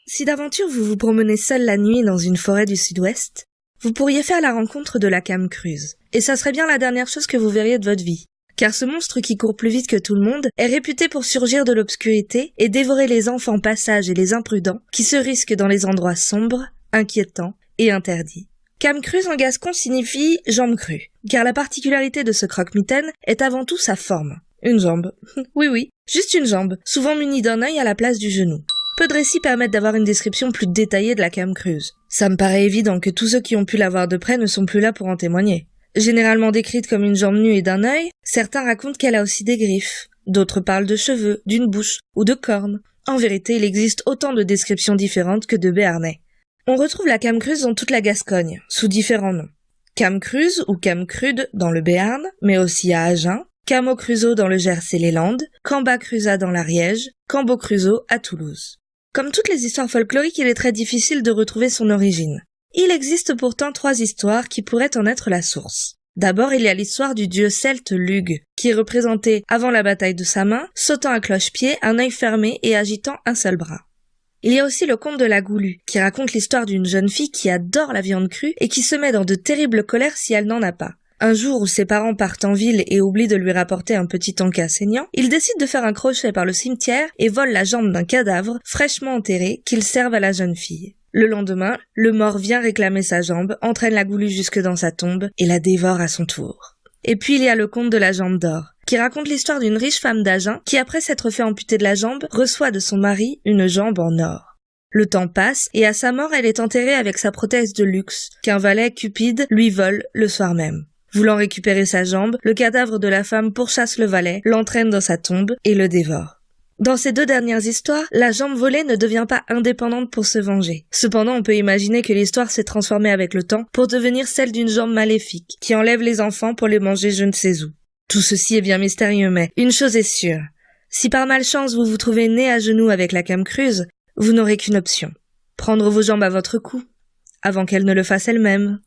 Si d'aventure vous vous promenez seul la nuit dans une forêt du sud-ouest, vous pourriez faire la rencontre de la Camcruse. Et ça serait bien la dernière chose que vous verriez de votre vie. Car ce monstre qui court plus vite que tout le monde est réputé pour surgir de l'obscurité et dévorer les enfants passages et les imprudents qui se risquent dans les endroits sombres, inquiétants et interdits. Camcruse en gascon signifie jambe crue, car la particularité de ce croque-mitaine est avant tout sa forme. Une jambe. Oui, juste une jambe, souvent munie d'un œil à la place du genou. Peu de récits permettent d'avoir une description plus détaillée de la Camcruse. Ça me paraît évident que tous ceux qui ont pu la voir de près ne sont plus là pour en témoigner. Généralement décrite comme une jambe nue et d'un œil, certains racontent qu'elle a aussi des griffes. D'autres parlent de cheveux, d'une bouche ou de cornes. En vérité, il existe autant de descriptions différentes que de béarnais. On retrouve la Camcruse dans toute la Gascogne, sous différents noms. Camcruse ou Camcrude dans le Béarn, mais aussi à Agen, Camocruso dans le Gers et les Landes, Cambacrusa dans l'Ariège, Cambocruso à Toulouse. Comme toutes les histoires folkloriques, il est très difficile de retrouver son origine. Il existe pourtant 3 histoires qui pourraient en être la source. D'abord, il y a l'histoire du dieu celte Lugh, qui est représenté avant la bataille de sa main, sautant à cloche-pied, un œil fermé et agitant un seul bras. Il y a aussi le conte de la Goulue, qui raconte l'histoire d'une jeune fille qui adore la viande crue et qui se met dans de terribles colères si elle n'en a pas. Un jour où ses parents partent en ville et oublient de lui rapporter un petit encas saignant, il décide de faire un crochet par le cimetière et vole la jambe d'un cadavre fraîchement enterré qu'il serve à la jeune fille. Le lendemain, le mort vient réclamer sa jambe, entraîne la Goulue jusque dans sa tombe et la dévore à son tour. Et puis il y a le conte de la jambe d'or, qui raconte l'histoire d'une riche femme d'Agen qui, après s'être fait amputer de la jambe, reçoit de son mari une jambe en or. Le temps passe et à sa mort, elle est enterrée avec sa prothèse de luxe, qu'un valet cupide lui vole le soir même. Voulant récupérer sa jambe, le cadavre de la femme pourchasse le valet, l'entraîne dans sa tombe et le dévore. Dans ces 2 dernières histoires, la jambe volée ne devient pas indépendante pour se venger. Cependant, on peut imaginer que l'histoire s'est transformée avec le temps pour devenir celle d'une jambe maléfique, qui enlève les enfants pour les manger je ne sais où. Tout ceci est bien mystérieux, mais une chose est sûre. Si par malchance vous vous trouvez né à genoux avec la Camcruse, vous n'aurez qu'une option. Prendre vos jambes à votre cou, avant qu'elle ne le fasse elle-même.